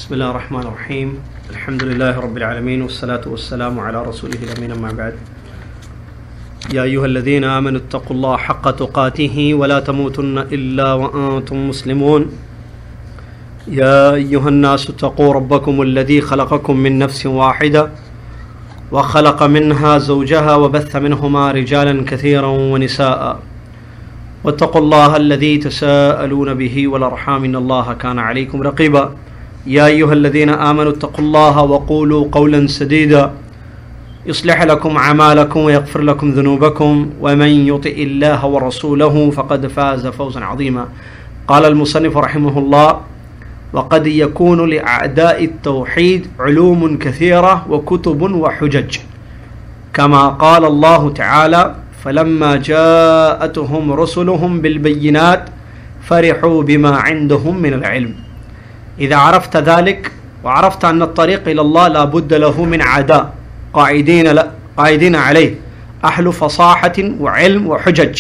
بسم الله الرحمن الرحيم. الحمد لله رب العالمين والصلاة والسلام على رسوله الأمين. أما بعد، يا أيها الذين آمنوا اتقوا الله حق تقاته ولا تموتن إلا وأنتم مسلمون. يا أيها الناس اتقوا ربكم الذي خلقكم من نفس واحدة وخلق منها زوجها وبث منهما رجالا كثيرا ونساء واتقوا الله الذي تساءلون به والأرحام إن الله كان عليكم رقيبا. يا أيها الذين آمنوا اتقوا الله وقولوا قولا سديدا يصلح لكم أعمالكم ويغفر لكم ذنوبكم ومن يطع الله ورسوله فقد فاز فوزا عظيما. قال المصنف رحمه الله: وقد يكون لأعداء التوحيد علوم كثيرة وكتب وحجج، كما قال الله تعالى: فلما جاءتهم رسلهم بالبينات فرحوا بما عندهم من العلم. إذا عرفت ذلك وعرفت أن الطريق إلى الله لا بد له من عداء قائدين عليه أهل فصاحة وعلم وحجج،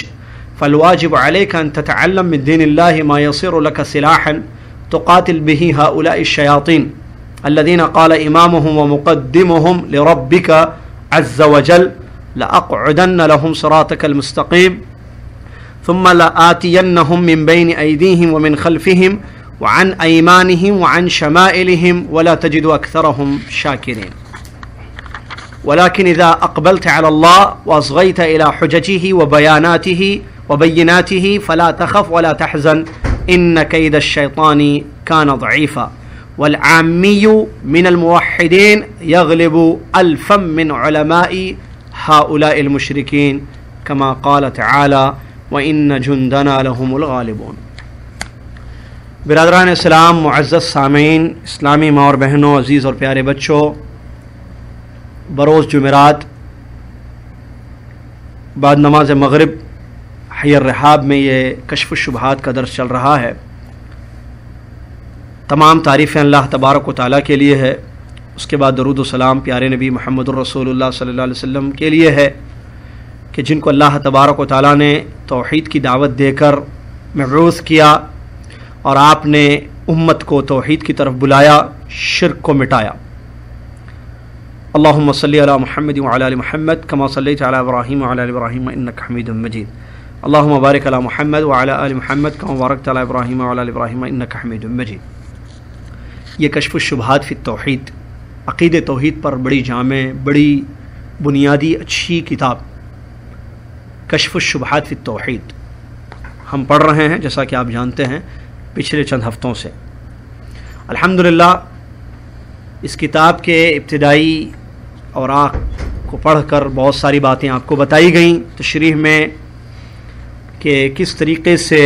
فالواجب عليك أن تتعلم من دين الله ما يصير لك سلاحا تقاتل به هؤلاء الشياطين الذين قال إمامهم ومقدمهم لربك عز وجل: لأقعدن لهم صراطك المستقيم ثم لآتينهم من بين أيديهم ومن خلفهم وعن أيمانهم وعن شمائلهم ولا تجد أكثرهم شاكرين. ولكن إذا أقبلت على الله وأصغيت إلى حججه وبيناته فلا تخف ولا تحزن، إن كيد الشيطان كان ضعيفا، والعامي من الموحدين يغلب ألفا من علماء هؤلاء المشركين، كما قال تعالى: وإن جندنا لهم الغالبون. برادران اسلام، معزز سامعین، اسلامی ماں اور بہنوں، عزیز اور پیارے بچوں، بروز جمعرات بعد نماز مغرب حی الرحاب میں یہ کشف الشبہات کا درس چل رہا ہے. تمام تعریفیں اللہ تبارک و تعالیٰ کے لیے ہے. اس کے بعد درود و سلام پیارے نبی محمد الرسول اللہ صلی اللہ علیہ وسلم کے لیے ہے کہ جن کو اللہ تبارک و تعالیٰ نے توحید کی دعوت دے کر مبعوث کیا اور آپ نے امت کو توحید کی طرف بلایا، شرک کو مٹایا. اللہم صلی علی محمد وعلی آل محمد کما صلیت علی ابراہیم وعلی آل ابراہیم انک حمید مجید. اللہم بارک علی محمد وعلی آل محمد کما بارکت علی ابراہیم وعلی آل ابراہیم انک حمید مجید. یہ کشف الشبہات فی التوحید، عقید توحید پر بڑی جامع، بڑی بنیادی اچھی کتاب کشف الشبہات فی التوحید ہم پڑھ رہے ہیں، جیسا کہ آپ جانتے ہیں پچھلے چند ہفتوں سے. الحمدللہ اس کتاب کے ابتدائی اوراق کو پڑھ کر بہت ساری باتیں آپ کو بتائی گئیں تشریح میں کہ کس طریقے سے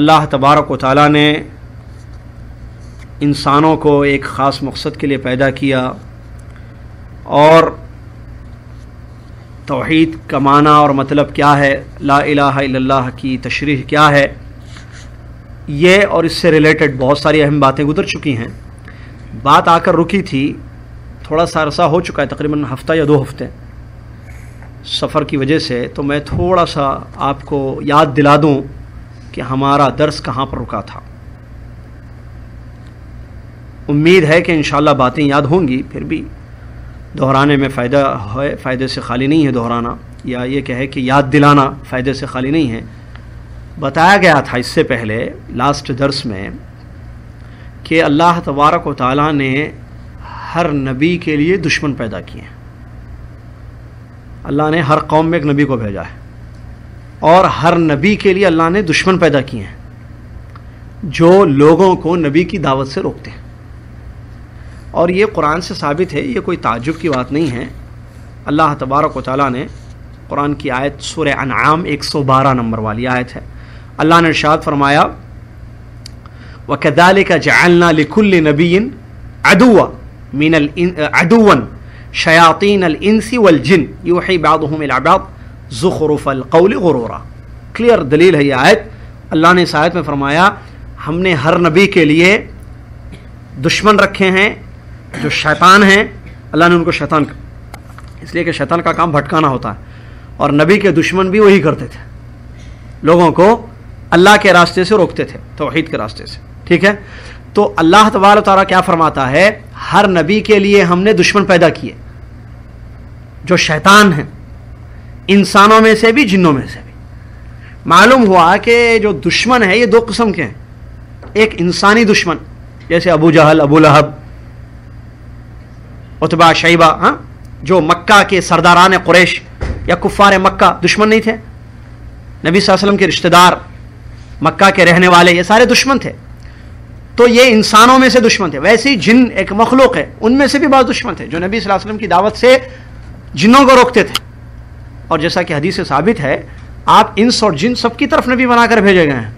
اللہ تبارک و تعالیٰ نے انسانوں کو ایک خاص مقصد کے لیے پیدا کیا اور توحید کا معنی اور مطلب کیا ہے، لا الہ الا اللہ کی تشریح کیا ہے، یہ اور اس سے ریلیٹڈ بہت ساری اہم باتیں گزر چکی ہیں. بات آ کر رکی تھی، تھوڑا سا عرصہ ہو چکا ہے، تقریباً ہفتہ یا 2 ہفتے سفر کی وجہ سے، تو میں تھوڑا سا آپ کو یاد دلا دوں کہ ہمارا درس کہاں پر رکا تھا. امید ہے کہ انشاءاللہ باتیں یاد ہوں گی، پھر بھی دہرانے میں فائدہ ہے، فائدے سے خالی نہیں ہے دہرانا، یا یہ کہے کہ یاد دلانا فائدے سے خالی نہیں ہے. بتایا گیا تھا اس سے پہلے لاسٹ درس میں کہ اللہ تبارک و تعالیٰ نے ہر نبی کے لیے دشمن پیدا کیے ہیں. اللہ نے ہر قوم میں ایک نبی کو بھیجا ہے اور ہر نبی کے لیے اللہ نے دشمن پیدا کیے ہیں جو لوگوں کو نبی کی دعوت سے روکتے ہیں. اور یہ قرآن سے ثابت ہے، یہ کوئی تعجب کی بات نہیں ہے. اللہ تبارک و تعالیٰ نے قرآن کی آیت سورہ انعام 112 نمبر والی آیت ہے، اللہ نے ارشاد فرمایا: وَكَذَلِكَ جَعَلْنَا لِكُلِّ نَبِيٍّ عَدُوًّا شَيَاطِينَ الْإِنسِ وَالْجِنِّ يُوحِي بَعْضُهُمْ إِلَىٰ بَعْضٍ زُخْرُفَ الْقَوْلِ غُرُورًا. کلیئر دلیل ہے یہ آیت. اللہ نے اس آیت میں فرمایا ہم نے ہر نبی کے لیے دشمن رکھے ہیں جو شیطان ہیں. اللہ نے ان کو شیطان، اس لیے کہ شیطان کا کام بھٹکانا ہوتا ہے، اور نبی کے دشمن بھی وہی کرتے تھے، لوگوں کو اللہ کے راستے سے روکتے تھے، توحید کے راستے سے. ٹھیک ہے. تو اللہ تبارک و تعالیٰ کیا فرماتا ہے؟ ہر نبی کے لیے ہم نے دشمن پیدا کیے جو شیطان ہیں، انسانوں میں سے بھی جنوں میں سے بھی۔ معلوم ہوا کہ جو دشمن ہے یہ دو قسم کے ہیں، ایک انسانی دشمن جیسے ابو جہل، ابو لہب، عتبہ، شیبہ، جو مکہ کے سرداران قریش یا کفار مکہ دشمن نہیں تھے، نبی صلی اللہ علیہ وسلم کے رشتہ دار، مکہ کے رہنے والے، یہ سارے دشمن تھے۔ تو یہ انسانوں میں سے دشمن تھے۔ ویسے ہی جن ایک مخلوق ہے، ان میں سے بھی بعض دشمن تھے جو نبی صلی اللہ علیہ وسلم کی دعوت سے جنوں کو روکتے تھے۔ اور جیسا کہ حدیث سے ثابت ہے، آپ انس اور جن سب کی طرف نبی بنا کر بھیجے گئے ہیں۔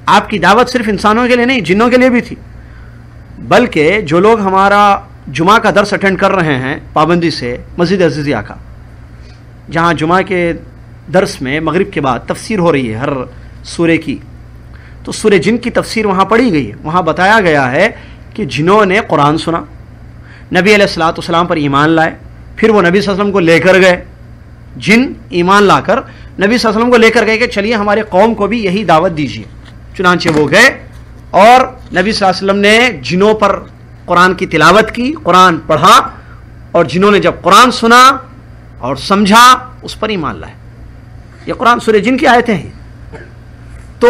آپ کی دعوت صرف انسانوں کے لیے نہیں، جنوں کے لیے بھی تھی۔ بلکہ جو لوگ ہمارا جمعہ کا درس اٹینڈ کر رہے ہیں پابندی سے، مسجد عزیزیہ کا، جہاں جمعہ کے درس میں مغرب کے بعد تفسیر ہو رہی ہے ہر سورے کی، تو سورہ جن کی تفسیر وہاں پڑھی گئی ہے۔ وہاں بتایا گیا ہے کہ جنہوں نے قرآن سنا، نبی علیہ الصلوۃ والسلام پر ایمان لائے، پھر وہ نبی صلی اللہ علیہ وسلم کو لے کر گئے، جن ایمان لا کر نبی صلی اللہ علیہ وسلم کو لے کر گئے کہ چلیے ہمارے قوم کو بھی یہی دعوت دیجیے۔ چنانچہ وہ گئے اور نبی صلی اللہ علیہ وسلم نے جنوں پر قرآن کی تلاوت کی، قرآن پڑھا، اور جنہوں نے جب قرآن سنا اور سمجھا اس پر ایمان لائے۔ یہ قرآن سورہ جن کی آیتیں ہیں۔ تو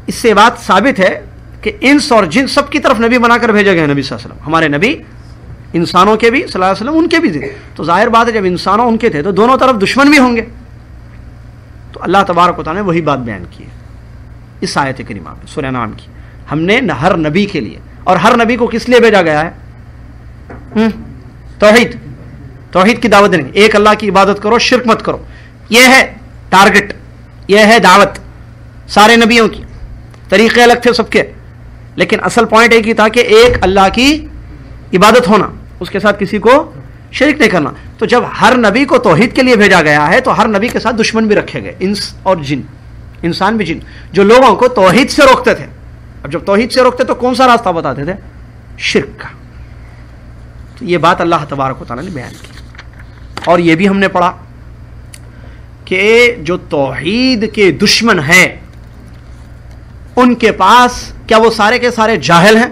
اس سے بات ثابت ہے کہ انس اور جن سب کی طرف نبی بنا کر بھیجے گئے نبی صلی اللہ علیہ وسلم۔ ہمارے نبی انسانوں کے بھی صلی اللہ علیہ وسلم ان کے بھی تھے، تو ظاہر بات ہے جب انسانوں ان کے تھے تو دونوں طرف دشمن بھی ہوں گے۔ تو اللہ تبارک و تعالیٰ نے وہی بات بیان کی ہے اس آیت کریمہ میں، سورہ انعام کی۔ ہم نے ہر نبی کے لیے، اور ہر نبی کو کس لیے بھیجا گیا ہے؟ توحید کی دعوت دیں، ایک اللہ کی عبادت کرو، شرک مت کرو، یہ ہے ٹارگٹ، یہ ہے دعوت سارے نبیوں کی۔ طریقے الگ تھے سب کے، لیکن اصل پوائنٹ ایک ہی تھا کہ ایک اللہ کی عبادت ہونا، اس کے ساتھ کسی کو شریک نہیں کرنا۔ تو جب ہر نبی کو توحید کے لیے بھیجا گیا ہے تو ہر نبی کے ساتھ دشمن بھی رکھے گئے، انس اور جن، انسان بھی جن، جو لوگوں کو توحید سے روکتے تھے۔ اب جب توحید سے روکتے تو کون سا راستہ بتاتے تھے؟ شرک کا۔ تو یہ بات اللہ تبارک و تعالیٰ نے بیان کی، اور یہ بھی ہم نے پڑھا کہ جو توحید کے دشمن ہیں ان کے پاس کیا وہ سارے کے سارے جاہل ہیں؟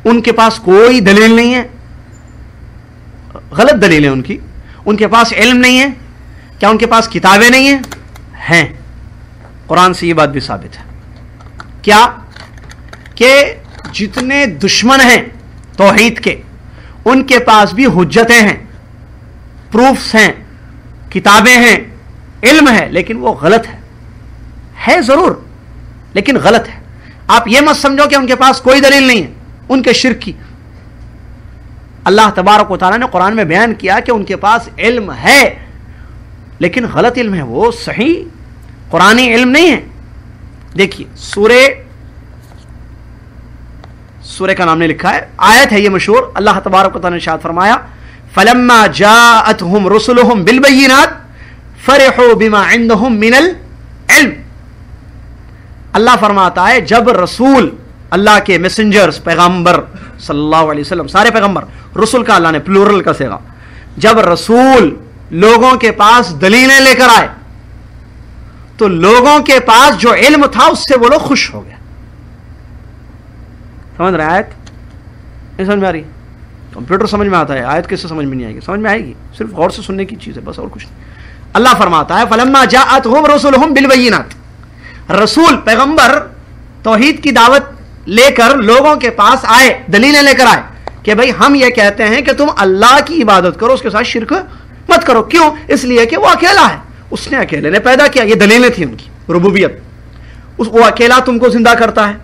ان کے پاس کوئی دلیل نہیں ہے؟ غلط دلیل ہے ان کی۔ ان کے پاس علم نہیں ہے؟ کیا ان کے پاس کتابیں نہیں ہیں؟ ہیں۔ قرآن سے یہ بات بھی ثابت ہے۔ کیا کہ جتنے دشمن ہیں توحید کے، ان کے پاس بھی حجتیں ہیں، پروفز ہیں، کتابیں ہیں، علم ہے، لیکن وہ غلط ہے ضرور لیکن غلط ہے۔ آپ یہ مت سمجھو کہ ان کے پاس کوئی دلیل نہیں ہے ان کے شرک کی۔ اللہ تبارک و تعالیٰ نے قرآن میں بیان کیا کہ ان کے پاس علم ہے لیکن غلط علم ہے، وہ صحیح قرآنی علم نہیں ہے۔ دیکھیے سورہ کا نام نے لکھا ہے، آیت ہے یہ مشہور، اللہ تبارک و تعالیٰ نے ارشاد فرمایا فَلَمَّا جَاءَتْهُمْ رُسُلُهُمْ بِالْبَيِّنَاتِ فَرِحُوا بِمَا عِندَهُمْ مِنَ الْعِلْمِ۔ اللہ فرماتا ہے جب رسول، اللہ کے میسنجرز، پیغمبر صلی اللہ علیہ وسلم، سارے پیغمبر، رسول کا اللہ نے پلورل کا صیغہ، جب رسول لوگوں کے پاس دلیلیں لے کر آئے تو لوگوں کے پاس جو علم تھا اس سے وہ لوگ خوش ہو گئے۔ سمجھ رہے آیت؟ نہیں سمجھ میں آ رہی؟ کمپیوٹر سمجھ میں آتا ہے، آیت کس سے سمجھ میں نہیں آئے گی؟ سمجھ میں آئے گی، صرف غور سے سننے کی چیز ہے بس، اور کچھ نہیں۔ اللہ فرماتا ہے فَلَمَّا جَاءَتْهُمْ رُسُلُهُمْ بِالْبَيِّنَاتِ، رسول پیغمبر توحید کی دعوت لے کر لوگوں کے پاس آئے، دلیلیں لے کر آئے کہ بھئی ہم یہ کہتے ہیں کہ تم اللہ کی عبادت کرو، اس کے ساتھ شرک مت کرو۔ کیوں؟ اس لیے کہ وہ اکیلا ہے، اس نے اکیلے نے پیدا کیا، یہ دلیلیں تھیں ان کی ربوبیت۔ وہ اکیلا تم کو زندہ کرتا ہے،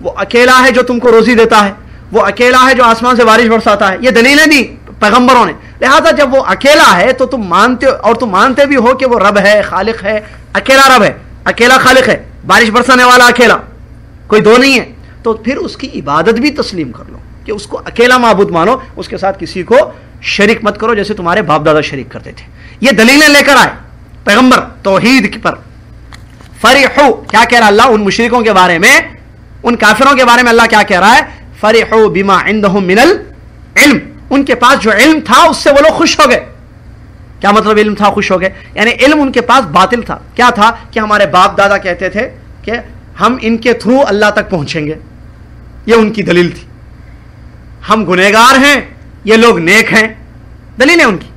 وہ اکیلا ہے جو تم کو روزی دیتا ہے، وہ اکیلا ہے جو آسمان سے بارش برساتا ہے، یہ دلیلیں دی پیغمبروں نے۔ لہذا جب وہ اکیلا ہے تو تم مانتے، اور تم مانتے بھی ہو کہ وہ رب ہے، خالق ہے، اکیلا رب ہے، اکیلا خالق ہے، بارش برسانے والا اکیلا، کوئی دو نہیں ہے، تو پھر اس کی عبادت بھی تسلیم کر لو کہ اس کو اکیلا معبود مانو، اس کے ساتھ کسی کو شریک مت کرو جیسے تمہارے باپ دادا شریک کرتے تھے۔ یہ دلیلیں لے کر آئے پیغمبر توحید پر۔ فرحو، کیا کہہ رہا اللہ ان مشرکوں کے بارے میں، ان کافروں کے بارے میں اللہ کیا کہہ رہا ہے؟ فرحو بما عندهم من العلم، ان کے پاس جو علم تھا اس سے وہ لوگ خوش ہو گئے۔ کیا مطلب علم تھا خوش ہو گئے؟ یعنی علم ان کے پاس باطل تھا۔ کیا تھا؟ کہ ہمارے باپ دادا کہتے تھے کہ ہم ان کے تھرو اللہ تک پہنچیں گے. یہ ان کی دلیل تھی. ہم گنہگار ہیں، یہ لوگ نیک ہیں. دلیل ہے ان کی.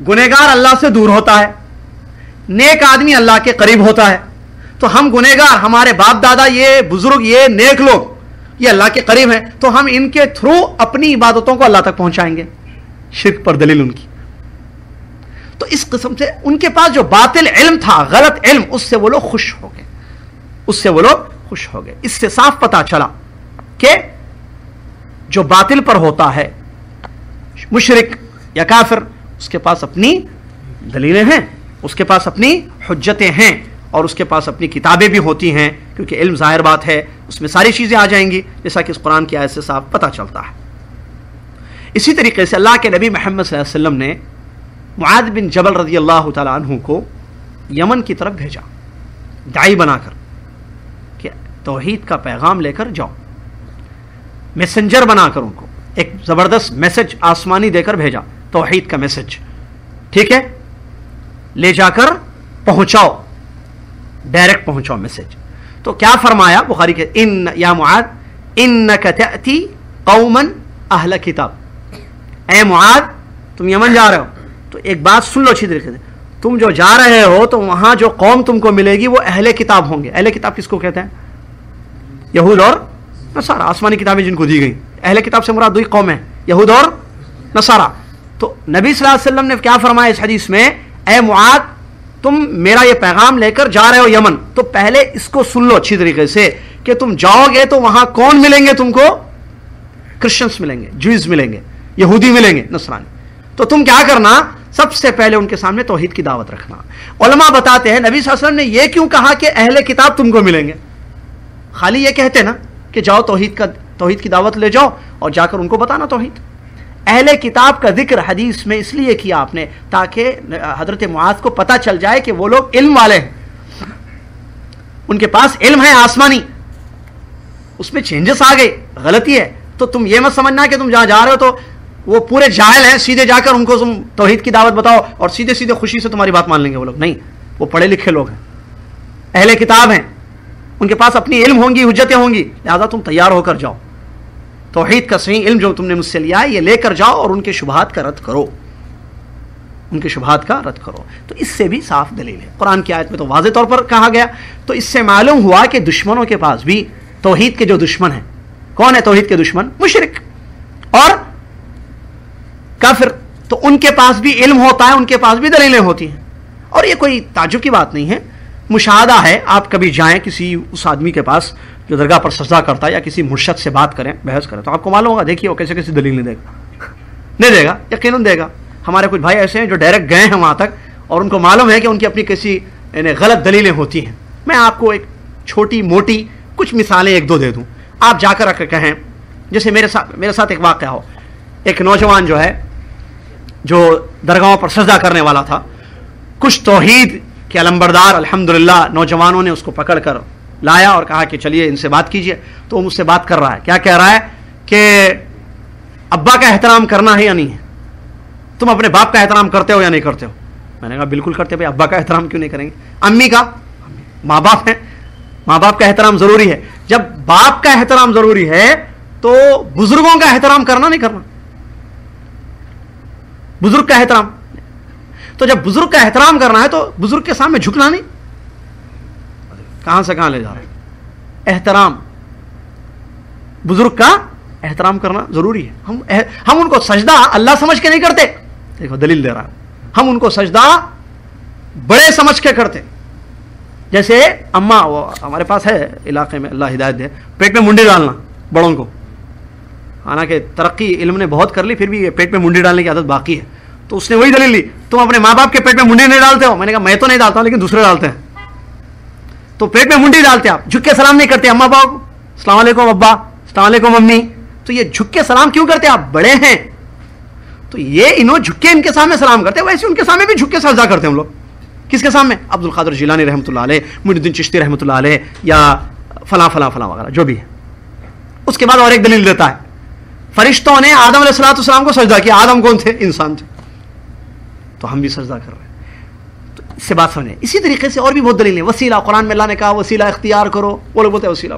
گنہگار اللہ سے دور ہوتا ہے، نیک آدمی اللہ کے قریب ہوتا ہے. تو ہم گنہگار، ہمارے باپ دادا، یہ بزرگ، یہ نیک لوگ، یہ اللہ کے قریب ہیں، تو ہم ان کے تھرو اپنی عبادتوں کو اللہ تک پہنچائیں گے. شرک پر دلیل ان کی. تو اس قسم سے ان کے پاس جو باطل علم تھا، غلط علم، اس سے وہ لوگ خوش ہو گئے. اس سے وہ لوگ خوش ہو گئے. اس سے صاف پتا چلا کہ جو باطل پر ہوتا ہے، مشرک یا کافر، اس کے پاس اپنی دلیلیں ہیں، اس کے پاس اپنی حجتیں ہیں، اور اس کے پاس اپنی کتابیں بھی ہوتی ہیں، کیونکہ علم ظاہر بات ہے، اس میں ساری چیزیں آ جائیں گی، جیسا کہ اس قرآن کی آیت سے صاف پتہ چلتا ہے. اسی طریقے سے اللہ کے نبی محمد صلی اللہ علیہ وسلم نے معاذ بن جبل رضی اللہ تعالیٰ عنہ کو یمن کی طرف بھیجا، داعی بنا کر، کہ توحید کا پیغام لے کر جاؤ. میسنجر بنا کر ان کو ایک زبردست میسج آسمانی دے کر بھیجا، توحید کا میسج. ٹھیک ہے، لے جا کر پہنچاؤ، ڈائریکٹ پہنچاؤ میسج. تو کیا فرمایا بخاری کے، ان یا معاذ انک تأتی قوما اہل کتاب. اے معاذ، تم یمن جا رہے ہو، تو ایک بات سن لو اچھی طریقے سے. تم جو جا رہے ہو تو وہاں جو قوم تم کو ملے گی وہ اہل کتاب ہوں گے. اہل کتاب کس کو کہتے ہیں؟ یہود اور نصارہ، آسمانی کتابیں جن کو دی گئی. اہل کتاب سے مراد دو ہی قوم ہیں، یہود اور نصارہ. تو نبی صلی اللہ علیہ وسلم نے کیا فرمایا اس حدیث میں، اے معاذ تم میرا یہ پیغام لے کر جا رہے ہو یمن، تو پہلے اس کو سن لو اچھی طریقے سے کہ تم جاؤ گے تو وہاں کون ملیں گے تم کو؟ کرسچنس ملیں گے، جوئز ملیں گے، یہودی ملیں گے، نصرانی. تو تم کیا کرنا، سب سے پہلے ان کے سامنے توحید کی دعوت رکھنا. علماء بتاتے ہیں نبی صلی اللہ علیہ وسلم نے یہ کیوں کہا کہ اہل کتاب تم کو ملیں گے؟ خالی یہ کہتے نا کہ جاؤ توحید کی دعوت لے جاؤ اور جا کر ان کو بتانا توحید. اہل کتاب کا ذکر حدیث میں اس لیے کیا آپ نے تاکہ حضرت معاذ کو پتہ چل جائے کہ وہ لوگ علم والے ہیں، ان کے پاس علم ہے آسمانی، اس میں چینجز آ گئے، غلطی ہے. تو تم یہ مت سمجھنا کہ تم جہاں جا رہے ہو تو وہ پورے جاہل ہیں، سیدھے جا کر ان کو تم توحید کی دعوت بتاؤ اور سیدھے سیدھے خوشی سے تمہاری بات مان لیں گے وہ لوگ. نہیں، وہ پڑھے لکھے لوگ ہیں، اہل کتاب ہیں، ان کے پاس اپنی علم ہوں گی، حجتیں ہوں گی. لہذا تم تیار ہو کر جاؤ، توحید کا صحیح علم جو تم نے مجھ سے لیا ہے یہ لے کر جاؤ اور ان کے شبہات کا رد کرو، ان کے شبہات کا رد کرو. تو اس سے بھی صاف دلیل ہے. قرآن کی آیت میں تو واضح طور پر کہا گیا. تو اس سے معلوم ہوا کہ دشمنوں کے پاس بھی، توحید کے جو دشمن ہیں، کون ہے توحید کے دشمن؟ مشرک اور کافر. تو ان کے پاس بھی علم ہوتا ہے، ان کے پاس بھی دلیلیں ہوتی ہیں. اور یہ کوئی تعجب کی بات نہیں ہے، مشاہدہ ہے. آپ کبھی جائیں کسی اس آدمی کے پاس جو درگاہ پر سجدہ کرتا ہے، یا کسی مرشد سے بات کریں، بحث کریں، تو آپ کو معلوم ہوگا، دیکھیے وہ کیسے کیسی دلیل نہیں دے گا. نہیں دے گا، یقیناً دے گا. ہمارے کچھ بھائی ایسے ہیں جو ڈائریکٹ گئے ہیں وہاں تک اور ان کو معلوم ہے کہ ان کی اپنی کیسی غلط دلیلیں ہوتی ہیں. میں آپ کو ایک چھوٹی موٹی کچھ مثالیں ایک دو دے دوں. آپ جا کر کہیں، جیسے میرے ساتھ ایک واقعہ ہو. ایک نوجوان جو ہے، جو درگاہوں پر سجدہ کرنے والا تھا، کچھ توحید کے علمبردار الحمدللہ نوجوانوں نے اس کو پکڑ کر لایا اور کہا کہ چلیے ان سے بات کیجئے. تو وہ مجھ سے بات کر رہا ہے. کیا کہہ رہا ہے کہ ابا کا احترام کرنا ہے یا نہیں ہے؟ تم اپنے باپ کا احترام کرتے ہو یا نہیں کرتے ہو؟ میں نے کہا بالکل کرتے. بھائی ابا کا احترام کیوں نہیں کریں گے؟ امی کا، ماں باپ ہیں، ماں باپ کا احترام ضروری ہے. جب باپ کا احترام ضروری ہے تو بزرگوں کا احترام کرنا نہیں کرنا؟ بزرگ کا احترام. تو جب بزرگ کا احترام کرنا ہے تو بزرگ کے سامنے جھکنا نہیں. کہاں سے کہاں لے جا رہے ہیں؟ احترام، بزرگ کا احترام کرنا ضروری ہے. ہم ان کو سجدہ اللہ سمجھ کے نہیں کرتے. دیکھو دلیل دے رہا ہے. ہم ان کو سجدہ بڑے سمجھ کے کرتے. جیسے اماں، وہ ہمارے پاس ہے علاقے میں، اللہ ہدایت دے، پیٹ میں منڈی ڈالنا بڑوں کو. حالانکہ ترقی علم نے بہت کر لی، پھر بھی پیٹ میں منڈی ڈالنے کی عادت باقی ہے. تو اس نے وہی دلیل لی، تم اپنے ماں باپ کے پیٹ میں منڈی نہیں ڈالتے ہو. میں نے کہا میں تو نہیں ڈالتا ہوں، لیکن دوسرے ڈالتے ہیں. تو پیٹ میں منڈی ڈالتے، آپ جھک کے سلام نہیں کرتے اماں باپ، السلام علیکم ابا، السلام علیکم امی. تو یہ جھک کے سلام کیوں کرتے؟ آپ بڑے ہیں. تو یہ انہوں جھک کے ان کے سامنے سلام کرتے، ویسے ان کے سامنے بھی جھک کے سجدہ کرتے ہم لوگ. کس کے سامنے؟ عبد القادر جیلانی رحمۃ اللہ علیہ، معین الدین چشتی رحمۃ اللہ علیہ، یا فلاں فلاں فلاں وغیرہ جو بھی ہے. اس کے بعد اور ایک دلیل دیتا ہے، فرشتوں نے آدم علیہ الصلوۃ والسلام کو سجدہ کیا. آدم کون تھے؟ انسان تھے. تو ہم بھی سجدہ کر رہے ہیں. تو اس سے بات سمجھیں. اسی طریقے سے اور بھی بہت دلیلیں. وسیلہ, قرآن میں اللہ نے کہا وسیلہ اختیار کرو, وہ لوگ بولتے ہیں وسیلہ.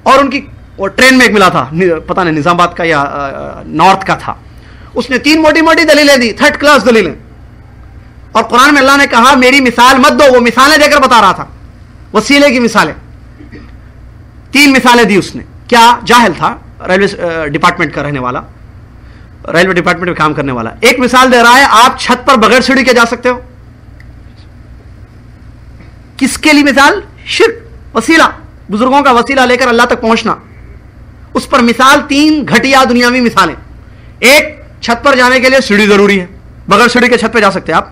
اور ان کی وہ ٹرین میں ایک ملا تھا, پتہ نہیں نظام آباد کا یا نارتھ کا تھا, اس نے 3 موٹی موٹی دلیلیں دی, 3rd کلاس دلیلیں. اور قرآن میں اللہ نے کہا میری مثال مت دو, وہ مثالیں دے کر بتا رہا تھا, وسیلے کی مثالیں. 3 مثالیں دی اس نے. کیا؟ جاہل تھا, ریلوے ڈپارٹمنٹ کا رہنے والا, ریلوے ڈپارٹمنٹ میں کام کرنے والا. ایک مثال دے رہا ہے, آپ چھت پر بغیر سیڑھی کے جا سکتے ہو. کس کے لیے مثال؟ شرک, وسیلہ, بزرگوں کا وسیلہ لے کر اللہ تک پہنچنا. اس پر مثال 3 گھٹیا دنیاوی مثالیں. ایک, چھت پر جانے کے لیے سیڑھی ضروری ہے, بغیر سیڑھی کے چھت پہ جا سکتے ہیں آپ.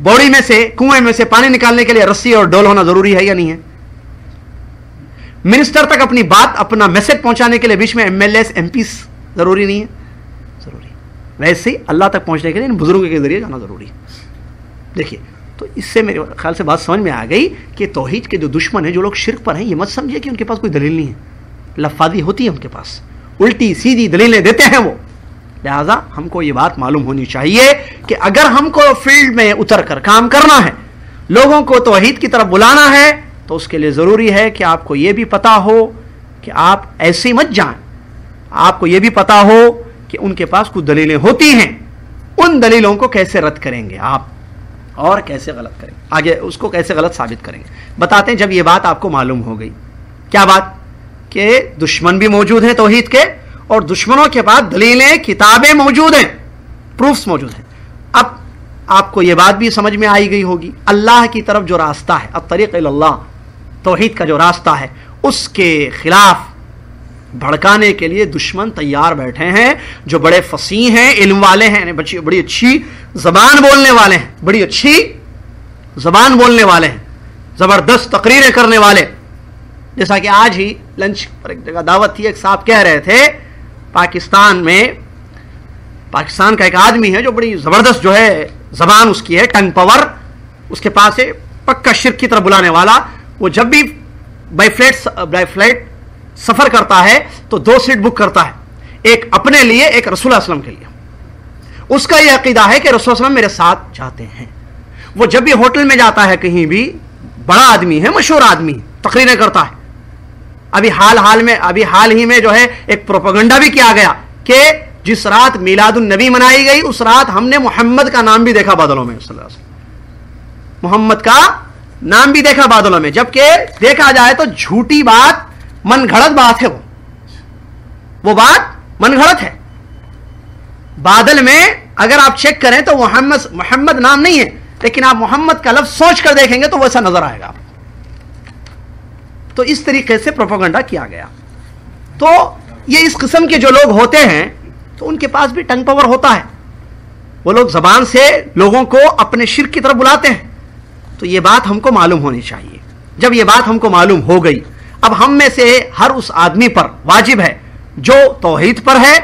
بوڑی میں سے, کنویں میں سے پانی نکالنے کے لیے رسی اور ڈول ہونا ضروری ہے یا نہیں ہے؟ منسٹر تک اپنی بات, اپنا میسج پہنچانے کے لیے بیچ میں MLAs MPs ضروری نہیں ہے؟ ضروری. ویسے ہی اللہ تک پہنچنے کے لیے ان بزرگوں کے ذریعے جانا ضروری ہے. دیکھیے, تو اس سے میرے خیال سے بات سمجھ میں آ گئی کہ توحید کے جو دشمن ہیں, جو لوگ شرک پر ہیں, یہ مت سمجھے کہ ان کے پاس کوئی دلیل نہیں ہے. لفاظی ہوتی ہے ان کے پاس, الٹی سیدھی دلیلیں دیتے ہیں وہ. لہذا ہم کو یہ بات معلوم ہونی چاہیے کہ اگر ہم کو فیلڈ میں اتر کر کام کرنا ہے, لوگوں کو توحید کی طرف بلانا ہے, تو اس کے لیے ضروری ہے کہ آپ کو یہ بھی پتا ہو کہ آپ ایسے مت جائیں. آپ کو یہ بھی پتا ہو کہ ان کے پاس کچھ دلیلیں ہوتی ہیں, ان دلیلوں کو کیسے رد کریں گے آپ, اور کیسے غلط کریں گے, آگے اس کو کیسے غلط ثابت کریں گے. بتاتے ہیں جب یہ بات آپ کو معلوم ہو گئی. کیا بات؟ کہ دشمن بھی موجود ہیں توحید کے, اور دشمنوں کے پاس دلیلیں, کتابیں موجود ہیں, پروفس موجود ہیں. اب آپ کو یہ بات بھی سمجھ میں آئی گئی ہوگی, اللہ کی طرف جو راستہ ہے, الطریق الی اللہ, توحید کا جو راستہ ہے, اس کے خلاف بھڑکانے کے لیے دشمن تیار بیٹھے ہیں, جو بڑے فصیح ہیں, علم والے ہیں, بڑی اچھی زبان بولنے والے ہیں, بڑی اچھی زبان بولنے والے ہیں, زبردست تقریریں کرنے والے. جیسا کہ آج ہی لنچ پر ایک جگہ دعوت تھی, ایک صاحب کہہ رہے تھے پاکستان میں, پاکستان کا ایک آدمی ہے جو بڑی زبردست جو ہے زبان اس کی ہے, ٹنگ پاور اس کے پاس ہے, پکا شرک کی طرف بلانے والا. وہ جب بھی بائی فلائٹ سفر کرتا ہے تو 2 سیٹ بک کرتا ہے, ایک اپنے لیے, ایک رسول اللہ علیہ وسلم کے لیے. اس کا یہ عقیدہ ہے کہ رسول اللہ علیہ وسلم میرے ساتھ جاتے ہیں. وہ جب بھی ہوٹل میں جاتا ہے کہیں بھی, بڑا آدمی ہے, مشہور آدمی, تقریریں کرتا ہے. ابھی حال ہی میں جو ہے ایک پروپیگنڈا بھی کیا گیا کہ جس رات میلاد النبی منائی گئی, اس رات ہم نے محمد کا نام بھی دیکھا بادلوں میں, صلی اللہ علیہ وسلم, محمد کا نام بھی دیکھا بادلوں میں. جبکہ دیکھا جائے تو جھوٹی بات, من گھڑت بات ہے, وہ بات من گھڑت ہے. بادل میں اگر آپ چیک کریں تو محمد نام نہیں ہے, لیکن آپ محمد کا لفظ سوچ کر دیکھیں گے تو ویسا نظر آئے گا. تو اس طریقے سے پروپیگنڈا کیا گیا. تو یہ اس قسم کے جو لوگ ہوتے ہیں, تو ان کے پاس بھی ٹنگ پاور ہوتا ہے, وہ لوگ زبان سے لوگوں کو اپنے شرک کی طرف بلاتے ہیں. تو یہ بات ہم کو معلوم ہونی چاہیے. جب یہ بات ہم کو معلوم ہو گئی, اب ہم میں سے ہر اس آدمی پر واجب ہے جو توحید پر ہے,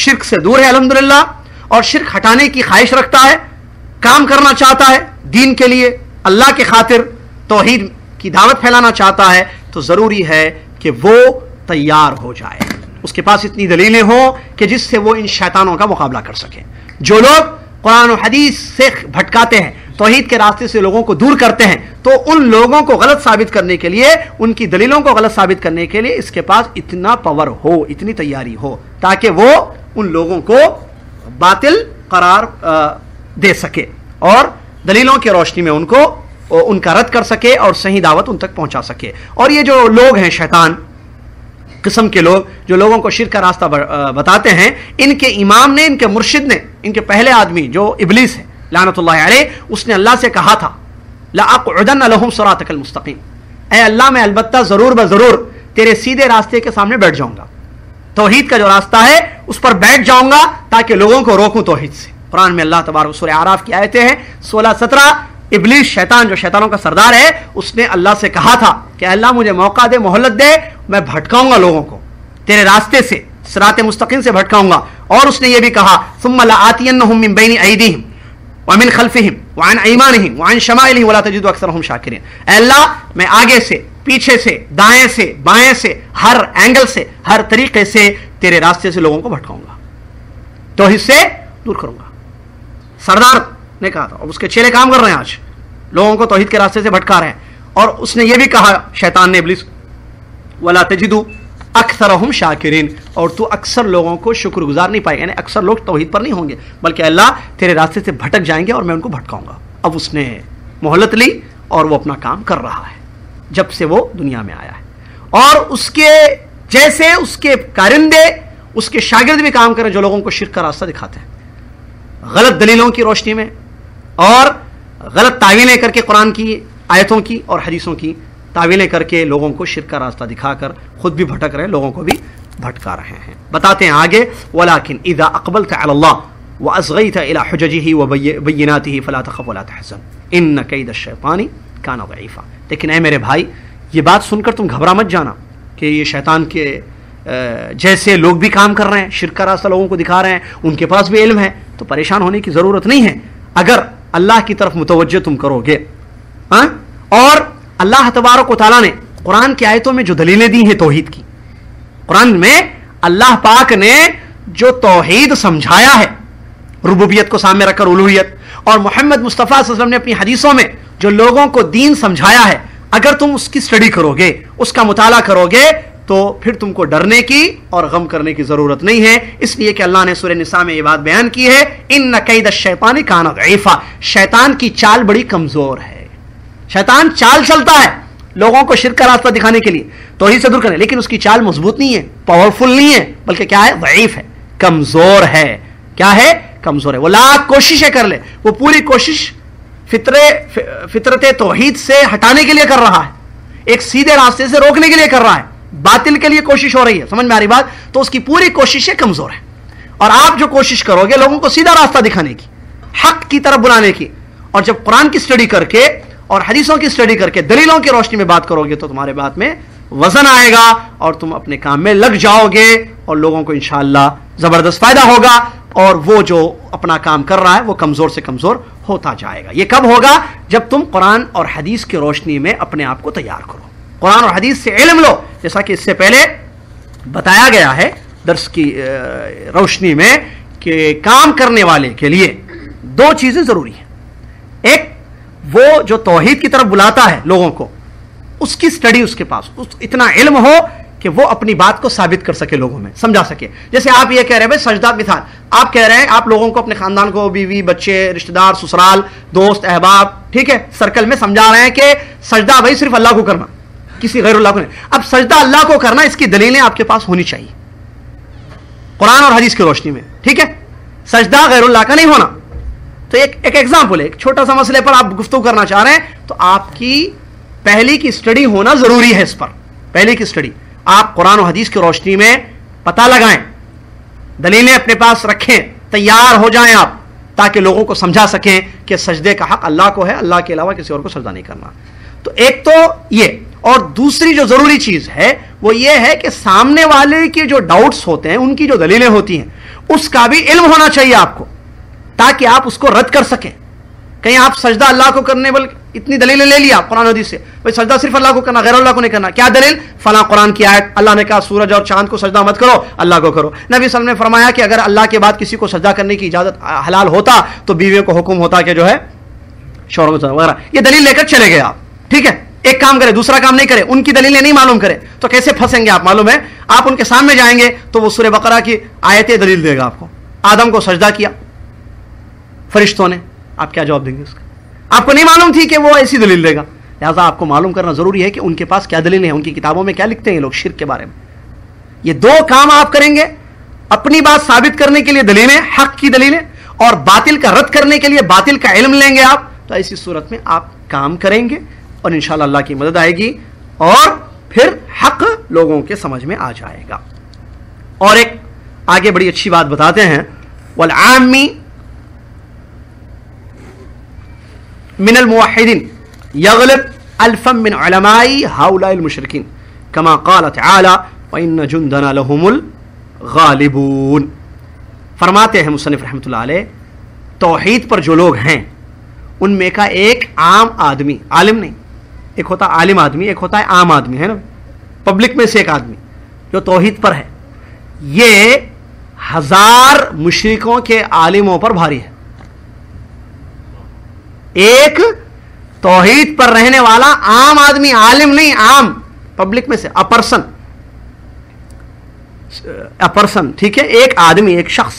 شرک سے دور ہے الحمدللہ, اور شرک ہٹانے کی خواہش رکھتا ہے, کام کرنا چاہتا ہے دین کے لیے, اللہ کے خاطر توحید کی دعوت پھیلانا چاہتا ہے, تو ضروری ہے کہ وہ تیار ہو جائے, اس کے پاس اتنی دلیلیں ہوں کہ جس سے وہ ان شیطانوں کا مقابلہ کر سکے. جو لوگ قرآن و حدیث سے بھٹکاتے ہیں, توحید کے راستے سے لوگوں کو دور کرتے ہیں, تو ان لوگوں کو غلط ثابت کرنے کے لیے, ان کی دلیلوں کو غلط ثابت کرنے کے لیے اس کے پاس اتنا پاور ہو, اتنی تیاری ہو, تاکہ وہ ان لوگوں کو باطل قرار دے سکے اور دلیلوں کی روشنی میں ان کا رد کر سکے اور صحیح دعوت ان تک پہنچا سکے. اور یہ جو لوگ ہیں, شیطان قسم کے لوگ جو لوگوں کو شرک کا راستہ بتاتے ہیں, ان کے امام نے, ان کے مرشد نے, ان کے پہلے آدمی جو ابلیس ہے لعنت اللہ علیہ, اس نے اللہ سے کہا تھا لأقعدن لهم صراطك المستقیم, اے اللہ میں البتہ ضرور بضرور تیرے سیدھے راستے کے سامنے بیٹھ جاؤں گا, توحید کا جو راستہ ہے اس پر بیٹھ جاؤں گا تاکہ لوگوں کو روکوں توحید سے. قرآن میں اللہ تبارک سورہ اعراف کی آیتیں ہیں 16-17. ابلیس شیطان جو شیطانوں کا سردار ہے, اس نے اللہ سے کہا تھا کہ اللہ مجھے موقع دے, مہلت دے, میں بھٹکاؤں گا لوگوں کو تیرے راستے سے, صراط مستقیم سے بھٹکاؤں گا. اور اس نے یہ بھی کہا ثم لآتینہم من بین ایدیہم ومن خلفہم وعن ایمانہم وعن شمائلہم ولا تجد اکثرہم شاکرین. اے اللہ میں آگے سے, پیچھے سے, دائیں سے, بائیں سے, ہر اینگل سے, ہر طریقے سے تیرے راستے سے لوگوں کو بھٹکاؤں گا, توحید سے دور کروں گا. سردار نے کہا تھا, اور اس کے چیلے کام کر رہے ہیں, آج لوگوں کو توحید کے راستے سے بھٹکا رہے ہیں. اور اس نے یہ بھی کہا, شیطان نے, ابلیس, وَلَا تَجِدُ أَكْثَرَهُمْ شَاكِرِينَ, اور تو اکثر لوگوں کو شکر گزار نہیں پائے گا, یعنی اکثر لوگ توحید پر نہیں ہوں گے, بلکہ اللہ تیرے راستے سے بھٹک جائیں گے اور میں ان کو بھٹکاؤں گا. اب اس نے مہلت لی اور وہ اپنا کام کر رہا ہے جب سے وہ دنیا میں آیا ہے, اور اس کے جیسے اس کے کارندے, اس کے شاگرد بھی کام کریں جو لوگوں کو شرک کا راستہ دکھاتے ہیں, غلط دلیلوں کی روشنی میں اور غلط تعویلیں کر کے, قرآن کی آیتوں کی اور حدیثوں کی تعویلیں کر کے لوگوں کو شرک کا راستہ دکھا کر خود بھی بھٹک رہے ہیں, لوگوں کو بھی بھٹکا رہے ہیں. بتاتے ہیں آگے, وَلَكِنْ إِذَا أَقْبَلْتَ عَلَى اللَّهِ وَأَصْغَيْتَ إِلَى حُجَجِهِ وَبَيِّنَاتِهِ فَلَا تَخَفْ وَلَا تَحْزَنْ إِنَّ كَيْدَ الشَّيْطَانِ كَانَ ضَعِيفًا. لیکن اے میرے بھائی, یہ بات سن کر تم گھبرا مت جانا کہ یہ شیطان کے جیسے لوگ بھی کام کر رہے ہیں, شرک کا راستہ لوگوں کو دکھا رہے ہیں, ان کے پاس بھی علم ہے, تو پریشان ہونے کی ضرورت نہیں ہے اگر اللہ کی طرف متوجہ تم کرو گے. اور اللہ تبارک و تعالیٰ نے قرآن کی آیتوں میں جو دلیلیں دی ہیں توحید کی, قرآن میں اللہ پاک نے جو توحید سمجھایا ہے, ربوبیت کو سامنے رکھ کر الوہیت, اور محمد مصطفیٰ صلی اللہ علیہ وسلم نے اپنی حدیثوں میں جو لوگوں کو دین سمجھایا ہے, اگر تم اس کی اسٹڈی کرو گے, اس کا مطالعہ کرو گے, تو پھر تم کو ڈرنے کی اور غم کرنے کی ضرورت نہیں ہے. اس لیے کہ اللہ نے سورہ نساء میں یہ بات بیان کی ہے, ان کید الشیطان کان ضعیفا, شیطان کی چال بڑی کمزور ہے. شیطان چال چلتا ہے لوگوں کو شرک کا راستہ دکھانے کے لیے, توحید سے دور کرنے, لیکن اس کی چال مضبوط نہیں ہے, پاورفل نہیں ہے, بلکہ کیا ہے, ضعیف ہے, کمزور ہے. کیا ہے, کمزور ہے. وہ لاکھ کوششیں کر لے, وہ پوری کوشش فطرت توحید سے ہٹانے کے لیے کر رہا ہے, ایک سیدھے راستے سے روکنے کے لیے کر رہا ہے, باطل کے لیے کوشش ہو رہی ہے. سمجھ میں آ رہی بات؟ تو اس کی پوری کوششیں کمزور ہیں. اور آپ جو کوشش کرو گے لوگوں کو سیدھا راستہ دکھانے کی, حق کی طرف بلانے کی, اور جب قرآن کی اسٹڈی کر کے اور حدیثوں کی اسٹڈی کر کے دلیلوں کی روشنی میں بات کرو گے, تو تمہارے بات میں وزن آئے گا اور تم اپنے کام میں لگ جاؤ گے, اور لوگوں کو انشاءاللہ زبردست فائدہ ہوگا, اور وہ جو اپنا کام کر رہا ہے وہ کمزور سے کمزور ہوتا جائے گا. یہ کب ہوگا؟ جب تم قرآن اور حدیث کی روشنی میں اپنے آپ کو تیار کرو, قرآن اور حدیث سے علم لو. جیسا کہ اس سے پہلے بتایا گیا ہے درس کی روشنی میں کہ کام کرنے والے کے لیے دو چیزیں ضروری ہیں. ایک, وہ جو توحید کی طرف بلاتا ہے لوگوں کو, اس کی اسٹڈی اس کے پاس اتنا علم ہو کہ وہ اپنی بات کو ثابت کر سکے, لوگوں میں سمجھا سکے. جیسے آپ یہ کہہ رہے ہیں بھائی سجدہ, مثال آپ کہہ رہے ہیں آپ لوگوں کو, اپنے خاندان کو, بیوی بچے رشتہ دار سسرال دوست احباب, ٹھیک ہے, سرکل میں سمجھا رہے ہیں کہ سجدہ بھائی صرف اللہ کو کرنا, کسی غیر اللہ کو نہیں. اب سجدہ اللہ کو کرنا, اس کی دلیلیں آپ کے پاس ہونی چاہیے قرآن اور حدیث کی روشنی میں, ٹھیک ہے. سجدہ غیر اللہ کا نہیں ہونا. تو ایک ایگزامپل ہے, ایک چھوٹا سا مسئلے پر آپ گفتگو کرنا چاہ رہے ہیں, تو آپ کی پہلی کی اسٹڈی ہونا ضروری ہے. اس پر پہلی کی اسٹڈی آپ قرآن و حدیث کی روشنی میں پتہ لگائیں, دلیلیں اپنے پاس رکھیں, تیار ہو جائیں آپ, تاکہ لوگوں کو سمجھا سکیں کہ سجدے کا حق اللہ کو ہے, اللہ کے علاوہ کسی اور کو سجدہ نہیں کرنا. تو ایک تو یہ, اور دوسری جو ضروری چیز ہے وہ یہ ہے کہ سامنے والے کے جو ڈاؤٹس ہوتے ہیں, ان کی جو دلیلیں ہوتی ہیں, اس کا بھی علم ہونا چاہیے آپ کو, تاکہ آپ اس کو رد کر سکیں. کہیں آپ سجدہ اللہ کو کرنے بل اتنی دلیلیں لے لیا قرآن حدیث سے, بھائی سجدہ صرف اللہ کو کرنا, غیر اللہ کو نہیں کرنا. کیا دلیل؟ فلاں قرآن کی آیت, اللہ نے کہا سورج اور چاند کو سجدہ مت کرو, اللہ کو کرو. نبی صلی اللہ علیہ وسلم نے فرمایا کہ اگر اللہ کے بعد کسی کو سجدہ کرنے کی اجازت حلال ہوتا تو بیویوں کو حکم ہوتا کہ جو ہے شوہروں کو وغیرہ. یہ دلیل لے کر چلے گئے آپ, ٹھیک ہے. ایک کام کرے دوسرا کام نہیں کرے, ان کی دلیلیں نہیں معلوم کرے, تو کیسے پھنسیں گے آپ؟ معلوم ہے, آپ ان کے سامنے جائیں گے تو وہ سورہ بقرہ کی آیتیں دلیل دے گا آپ کو. آدم کو سجدہ کیا فرشتوں نے, آپ کیا جواب دیں گے اس کا؟ آپ کو نہیں معلوم تھی کہ وہ ایسی دلیل دے گا. لہٰذا آپ کو معلوم کرنا ضروری ہے کہ ان کے پاس کیا دلیلیں ہیں, ان کی کتابوں میں کیا لکھتے ہیں لوگ شرک کے بارے میں. یہ دو کام آپ کریں گے, اپنی بات ثابت کرنے کے لیے دلیلیں, حق کی دلیلیں, اور باطل کا رد کرنے کے لیے باطل کا علم لیں گے آپ, تو ایسی صورت میں آپ کام کریں گے اور انشاءاللہ اللہ کی مدد آئے گی, اور پھر حق لوگوں کے سمجھ میں آ جائے گا. اور ایک آگے بڑی اچھی بات بتاتے ہیں, والعامی من الموحدین یغلب الفا من علماء هؤلاء المشرکین کما قال تعالی وَإِنَّ جُنْدَنَا لَهُمُ الْغَالِبُونَ. فرماتے ہیں مصنف رحمۃ اللہ علیہ, توحید پر جو لوگ ہیں ان میں کا ایک عام آدمی, عالم نہیں, ایک ہوتا عالم آدمی, ایک ہوتا ہے عام آدمی, ہے نا, پبلک میں سے ایک آدمی جو توحید پر ہے, یہ 1000 مشرکوں کے عالموں پر بھاری ہے. ایک توحید پر رہنے والا عام آدمی، عالم نہیں، عام پبلک میں سے، پرسن، ٹھیک ہے، ایک آدمی، ایک شخص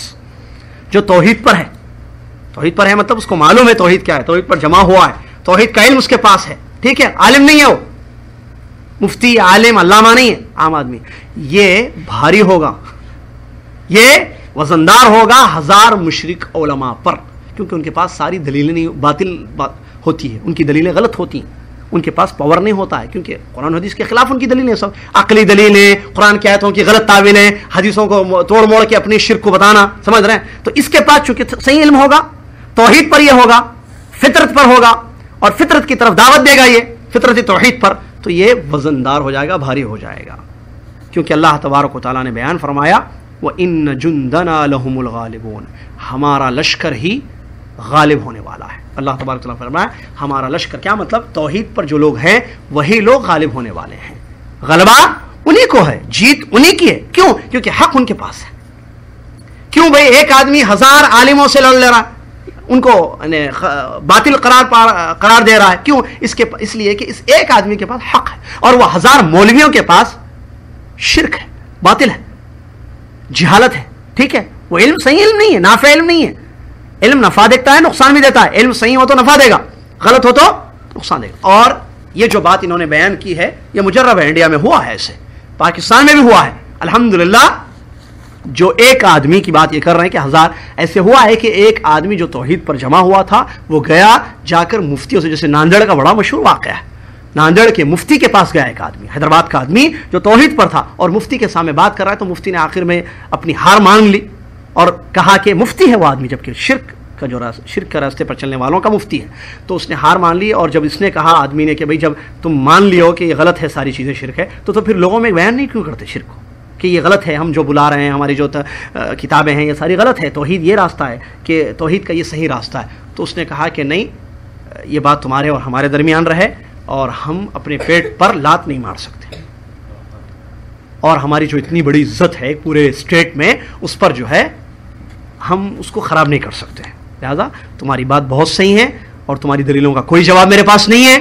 جو توحید پر ہے. توحید پر ہے مطلب اس کو معلوم ہے توحید کیا ہے، توحید پر جمع ہوا ہے، توحید کا علم اس کے پاس ہے، ٹھیک ہے، عالم نہیں ہے، وہ مفتی، عالم، علامہ نہیں ہے، عام آدمی. یہ بھاری ہوگا، یہ وزندار ہوگا 1000 مشرک علماء پر، کیونکہ ان کے پاس ساری دلیلیں نہیں، باطل ہوتی ہے، ان کی دلیلیں غلط ہوتی ہیں، ان کے پاس پاور نہیں ہوتا ہے، کیونکہ قرآن حدیث کے خلاف ان کی دلیلیں سب عقلی دلیلیں، قرآن کی آیتوں کی غلط تعویلیں، حدیثوں کو توڑ موڑ کے اپنے شرک کو بتانا، سمجھ رہے ہیں. تو اس کے پاس چونکہ صحیح علم ہوگا، توحید پر یہ ہوگا، فطرت پر ہوگا، اور فطرت کی طرف دعوت دے گا، یہ فطرت توحید پر، تو یہ وزندار ہو جائے گا، بھاری ہو جائے گا. کیونکہ اللہ تبارک و تعالیٰ نے بیان فرمایا وَإِنَّ جُنْدَنَا لَهُمُ الْغَالِبُونَ، ہمارا لشکر ہی غالب ہونے والا ہے. اللہ تبارک و تعالیٰ نے فرمایا ہمارا لشکر، کیا مطلب؟ توحید پر جو لوگ ہیں وہی لوگ غالب ہونے والے ہیں، غلبہ انہی کو ہے، جیت انہی کی ہے. کیوں؟ کیونکہ حق ان کے پاس ہے. کیوں بھائی ایک آدمی 1000 عالموں سے لڑ لے رہا ہے، ان کو باطل قرار دے رہا ہے؟ کیوں؟ اس لیے کہ اس ایک آدمی کے پاس حق ہے، اور وہ 1000 مولویوں کے پاس شرک ہے، باطل ہے، جہالت ہے، ٹھیک ہے، وہ علم صحیح علم نہیں ہے، نافع علم نہیں ہے. علم نفع دیتا ہے، نقصان بھی دیتا ہے. علم صحیح ہو تو نفع دے گا، غلط ہو تو نقصان دے گا. اور یہ جو بات انہوں نے بیان کی ہے یہ مجرب ہے، انڈیا میں ہوا ہے، ایسے پاکستان میں بھی ہوا ہے الحمدللہ. جو ایک آدمی کی بات یہ کر رہے ہیں کہ 1000 ایسے ہوا ہے کہ ایک آدمی جو توحید پر جمع ہوا تھا وہ گیا جا کر مفتیوں سے، جیسے ناندیڑ کا بڑا مشہور واقعہ ہے، ناندیڑ کے مفتی کے پاس گیا ایک آدمی، حیدرآباد کا آدمی جو توحید پر تھا، اور مفتی کے سامنے بات کر رہا ہے، تو مفتی نے آخر میں اپنی ہار مان لی اور کہا کہ مفتی ہے وہ آدمی، جبکہ شرک کا راستے پر چلنے والوں کا مفتی ہے. تو اس نے ہار مان لی، اور جب اس نے کہا آدمی نے کہ بھئی جب تم مان لیو کہ یہ غلط ہے، ساری چیزیں شرک ہے، تو پھر لوگوں میں بیان نہیں کیوں کرتے شرک کو کہ یہ غلط ہے، ہم جو بلا رہے ہیں، ہماری جو کتابیں ہیں یہ ساری غلط ہے، توحید یہ راستہ ہے، کہ توحید کا یہ صحیح راستہ ہے. تو اس نے کہا کہ نہیں، یہ بات تمہارے اور ہمارے درمیان رہے، اور ہم اپنے پیٹ پر لات نہیں مار سکتے، اور ہماری جو اتنی بڑی عزت ہے پورے اسٹیٹ میں، اس پر جو ہے ہم اس کو خراب نہیں کر سکتے. لہذا تمہاری بات بہت صحیح ہے، اور تمہاری دلیلوں کا کوئی جواب میرے پاس نہیں ہے.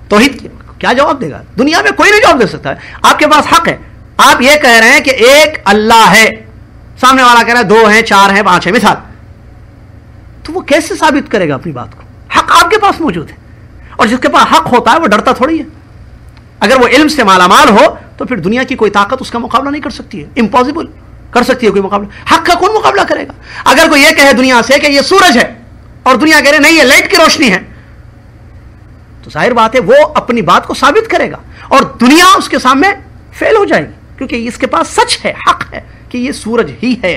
توحید کیا جواب دے گا؟ دنیا میں کوئی نہیں جواب دے سکتا ہے. آپ کے پاس حق ہے، آپ یہ کہہ رہے ہیں کہ ایک اللہ ہے، سامنے والا کہہ رہا ہے 2 ہیں، 4 ہیں، 5 ہیں، مثال، تو وہ کیسے ثابت کرے گا اپنی بات کو؟ حق آپ کے پاس موجود ہے، اور جس کے پاس حق ہوتا ہے وہ ڈرتا تھوڑی ہے. اگر وہ علم سے مالا مال ہو تو پھر دنیا کی کوئی طاقت اس کا مقابلہ نہیں کر سکتی ہے، امپاسبل. کر سکتی ہے کوئی مقابلہ؟ حق کا کون مقابلہ کرے گا؟ اگر کوئی یہ کہے دنیا سے کہ یہ سورج ہے، اور دنیا کہہ رہے نہیں یہ لائٹ کی روشنی ہے، تو ظاہر بات ہے وہ اپنی بات کو ثابت کرے گا، اور دنیا اس کے سامنے فیل ہو جائے گی، کیونکہ اس کے پاس سچ ہے، حق ہے کہ یہ سورج ہی ہے،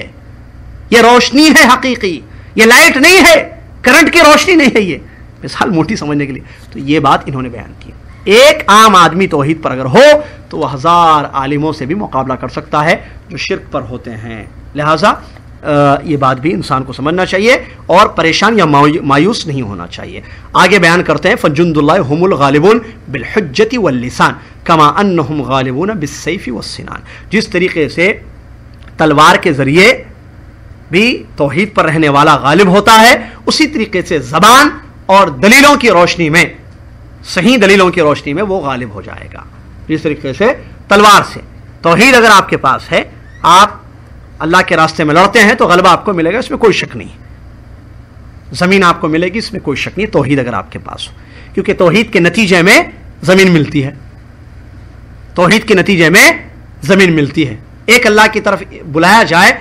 یہ روشنی ہے حقیقی، یہ لائٹ نہیں ہے، کرنٹ کی روشنی نہیں ہے. یہ مثال موٹی سمجھنے کے لیے. تو یہ بات انہوں نے بیان کی. ایک عام آدمی توحید پر اگر ہو تو وہ 1000 عالموں سے بھی مقابلہ کر سکتا ہے جو شرک پر ہوتے ہیں. لہذا یہ بات بھی انسان کو سمجھنا چاہیے اور پریشان یا مایوس نہیں ہونا چاہیے. آگے بیان کرتے ہیں فجند اللہ هم الغالبون بالحجت واللسان کما انہم غالبون بالسیف والسنان. جس طریقے سے تلوار کے ذریعے بھی توحید پر رہنے والا غالب ہوتا ہے، اسی طریقے سے زبان اور دلیلوں کی روشنی میں، صحیح دلیلوں کی روشنی میں وہ غالب ہو جائے گا. جس طریقے سے تلوار سے توحید اگر آپ کے پاس ہے، آپ اللہ کے راستے میں لڑتے ہیں تو غلبہ آپ کو ملے گا، اس میں کوئی شک نہیں. زمین آپ کو ملے گی، اس میں کوئی شک نہیں، توحید اگر آپ کے پاس ہو، کیونکہ توحید کے نتیجے میں زمین ملتی ہے. توحید کے نتیجے میں زمین ملتی ہے. ایک اللہ کی طرف بلایا جائے،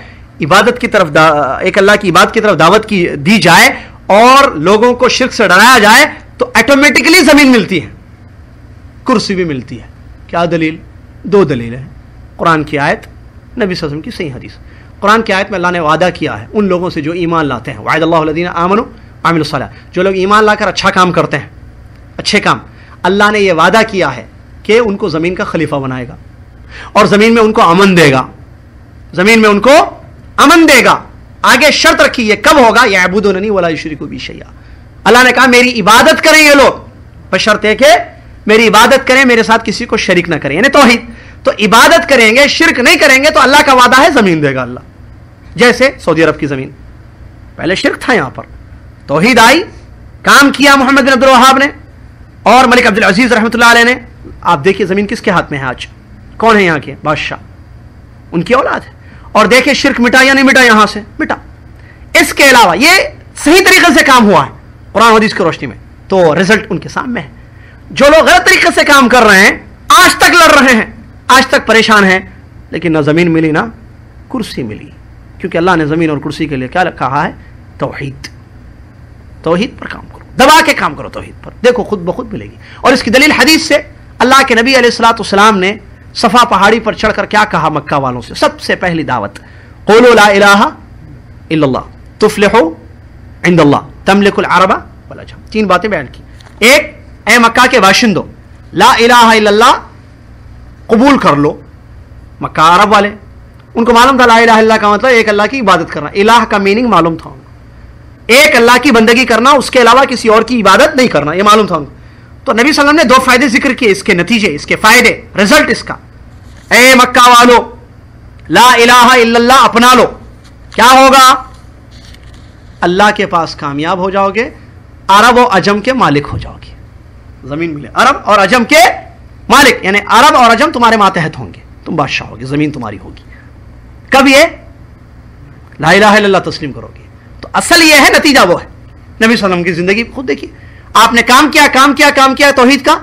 عبادت کی طرف، ایک اللہ کی عبادت کی طرف دعوت کی دی جائے اور لوگوں کو شرک سے ڈرایا جائے تو آٹومیٹکلی زمین ملتی ہے، کرسی بھی ملتی ہے. کیا دلیل؟ 2 دلیل ہیں، قرآن کی آیت، نبی صلی اللہ علیہ وسلم کی صحیح حدیث. قرآن کی آیت میں اللہ نے وعدہ کیا ہے ان لوگوں سے جو ایمان لاتے ہیں، وعد اللہ الذین آمنوا وعملوا الصالحات، جو لوگ ایمان لا کر اچھا کام کرتے ہیں، اچھے کام، اللہ نے یہ وعدہ کیا ہے کہ ان کو زمین کا خلیفہ بنائے گا اور زمین میں ان کو امن دے گا، زمین میں ان کو امن دے گا. آگے شرط رکھی، یہ کب ہوگا؟ یعبدوننی ولا یشرکوا بی شیئا. اللہ نے کہا میری عبادت کریں یہ لوگ، بشرط ہے کہ میری عبادت کریں، میرے ساتھ کسی کو شریک نہ کریں، یعنی توحید. تو عبادت کریں گے، شرک نہیں کریں گے تو اللہ کا وعدہ ہے زمین دے گا اللہ. جیسے سعودی عرب کی زمین، پہلے شرک تھا، یہاں پر توحید آئی، کام کیا محمد بن عبد الوہاب نے اور ملک عبد العزیز رحمۃ اللہ علیہ نے. آپ دیکھیے زمین کس کے ہاتھ میں ہے آج؟ کون ہے یہاں کے بادشاہ؟ ان کی اولاد ہے. اور دیکھیں شرک مٹا یا نہیں مٹا؟ یہاں سے مٹا. اس کے علاوہ یہ صحیح طریقے سے کام ہوا ہے قرآن حدیث کی روشنی میں تو رزلٹ ان کے سامنے ہے. جو لوگ غلط طریقے سے کام کر رہے ہیں آج تک لڑ رہے ہیں, آج تک پریشان ہیں, لیکن نہ زمین ملی نہ کرسی ملی, کیونکہ اللہ نے زمین اور کرسی کے لیے کیا کہا ہے؟ توحید. توحید پر کام کرو, دبا کے کام کرو توحید پر, دیکھو خود بخود ملے گی. اور اس کی دلیل حدیث سے اللہ کے نبی علیہ الصلوۃ والسلام نے صفا پہاڑی پر چڑھ کر کیا کہا مکہ والوں سے؟ سب سے پہلی دعوت قولوا لا الہ الا اللہ تفلحوا عند اللہ تملک العرب والعجم. 3 باتیں بیان کی. ایک, اے مکہ کے باشندوں لا الہ الا اللہ قبول کر لو. مکہ عرب والے, ان کو معلوم تھا لا الہ الا اللہ کا مطلب ایک اللہ کی عبادت کرنا. الہ کا میننگ معلوم تھا, ایک اللہ کی بندگی کرنا, اس کے علاوہ کسی اور کی عبادت نہیں کرنا, یہ معلوم تھا ان کو. تو نبی صلی اللہ علیہ وسلم نے 2 فائدے ذکر کیے, اس کے نتیجے, اس کے فائدے, رزلٹ اس کا. اے مکہ والو لا الہ الا اللہ اپنا لو, کیا ہوگا؟ اللہ کے پاس کامیاب ہو جاؤ گے, عرب و عجم کے مالک ہو جاؤ گے. زمین ملے, عرب اور عجم کے مالک, یعنی عرب اور عجم تمہارے ماتحت ہوں گے, تم بادشاہ ہوگے, زمین تمہاری ہوگی. کب یہ لا الہ الا اللہ تسلیم کرو گے. تو اصل یہ ہے, نتیجہ وہ ہے. نبی صلی اللہ علیہ وسلم کی زندگی خود دیکھیے, آپ نے کام کیا توحید کا.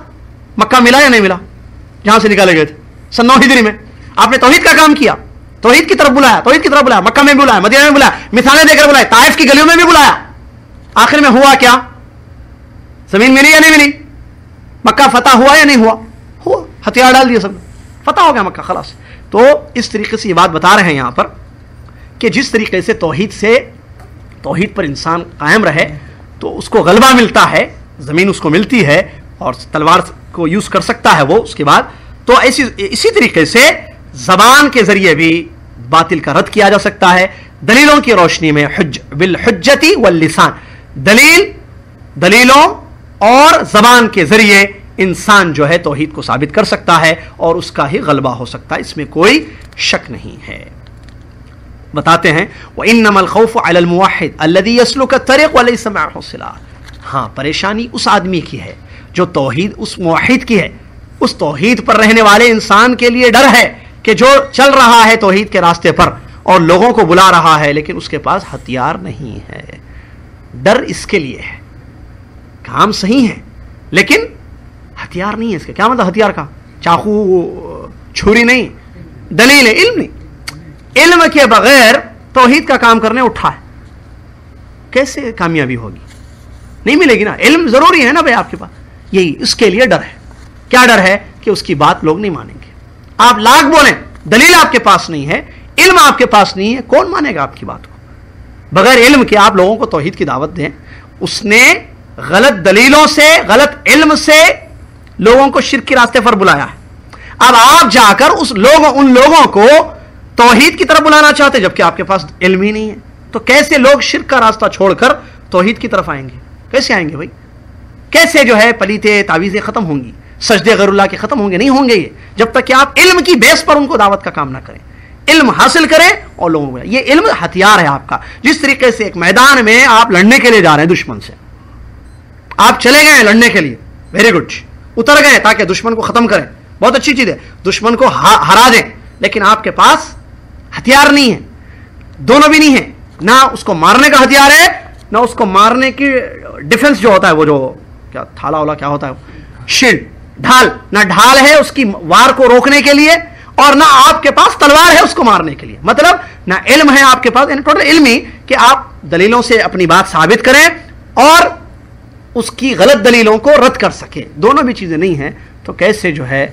مکہ ملا یا نہیں ملا جہاں سے نکالے گئے تھے؟ سن 9 ہجری میں آپ نے توحید کا کام کیا, توحید کی طرف بلایا, مکہ میں بھی بلایا, مدینہ میں بلایا, مثالیں دے کر بلایا, طائف کی گلیوں میں بھی بلایا. آخر میں ہوا کیا؟ زمین ملی یا نہیں ملی؟ مکہ فتح ہوا یا نہیں ہوا؟ ہوا. ہتھیار ڈال دیے سب, فتح ہو گیا مکہ, خلاص. تو اس طریقے سے یہ بات بتا رہے ہیں یہاں پر کہ جس طریقے سے توحید پر انسان قائم رہے تو اس کو غلبہ ملتا ہے, زمین اس کو ملتی ہے اور تلوار کو یوز کر سکتا ہے وہ اس کے بعد. تو اسی طریقے سے زبان کے ذریعے بھی باطل کا رد کیا جا سکتا ہے دلیلوں کی روشنی میں. بالحجتی واللسان, دلیلوں اور زبان کے ذریعے انسان جو ہے توحید کو ثابت کر سکتا ہے اور اس کا ہی غلبہ ہو سکتا ہے, اس میں کوئی شک نہیں ہے. بتاتے ہیں وَإِنَّمَا الْخَوْفُ عَلَى الْمُوَحِّدِ الَّذِي يَسْلُكَ الطَّرِيقَ وَلَيْسَ مَعَهُ صِلَاحٌ. ہاں, پریشانی اس آدمی کی ہے جو توحید, اس موحد کی ہے, اس توحید پر رہنے والے انسان کے لیے ڈر ہے کہ جو چل رہا ہے توحید کے راستے پر اور لوگوں کو بلا رہا ہے لیکن اس کے پاس ہتھیار نہیں ہے. ڈر اس کے لیے ہے, کام صحیح ہے لیکن ہتھیار نہیں ہے اس کے. کیا مطلب ہتھیار کا؟ چاقو چھری نہیں, دلیل ہے, علم نہیں. علم کے بغیر توحید کا کام کرنے اٹھا ہے, کیسے کامیابی ہوگی؟ نہیں ملے گی نا. علم ضروری ہے نا بھائی آپ کے پاس, یہی اس کے لیے ڈر ہے. کیا ڈر ہے؟ کہ اس کی بات لوگ نہیں مانیں گے. آپ لاکھ بولیں, دلیل آپ کے پاس نہیں ہے, علم آپ کے پاس نہیں ہے, کون مانے گا آپ کی بات کو؟ بغیر علم کے آپ لوگوں کو توحید کی دعوت دیں. اس نے غلط دلیلوں سے, غلط علم سے لوگوں کو شرک کے راستے پر بلایا ہے. اب آپ جا کر ان لوگوں کو توحید کی طرف بلانا چاہتے جبکہ آپ کے پاس علم ہی نہیں ہے. تو کیسے لوگ شرک کا راستہ چھوڑ کر توحید کی طرف آئیں گے؟ کیسے آئیں گے بھائی؟ کیسے جو ہے پلیتے تعویذیں ختم ہوں گی, سجدے غیر اللہ کے ختم ہوں گے؟ نہیں ہوں گے یہ جب تک کہ آپ علم کی بیس پر ان کو دعوت کا کام نہ کریں. علم حاصل کریں اور لوگوں کو, یہ علم ہتھیار ہے آپ کا. جس طریقے سے ایک میدان میں آپ لڑنے کے لیے جا رہے ہیں دشمن سے, آپ چلے گئے لڑنے کے لیے, ویری گڈ, اتر گئے تاکہ دشمن کو ختم کریں, بہت اچھی چیز ہے, دشمن کو ہرا دیں, لیکن آپ کے پاس ہتھیار نہیں ہے, دونوں بھی نہیں ہے, نہ اس کو مارنے کا ہتھیار ہے نہ اس کو مارنے کی ڈیفنس جو ہوتا ہے, وہ جو کیا تھالا والا کیا ہوتا ہے, شیلڈ, ڈھال, نہ ڈھال ہے اس کی وار کو روکنے کے لیے اور نہ آپ کے پاس تلوار ہے اس کو مارنے کے لیے. مطلب نہ علم ہے آپ کے پاس, یعنی ٹوٹل علم ہی کہ آپ دلیلوں سے اپنی بات ثابت کریں اور اس کی غلط دلیلوں کو رد کر سکیں. دونوں بھی چیزیں نہیں ہیں تو کیسے جو ہے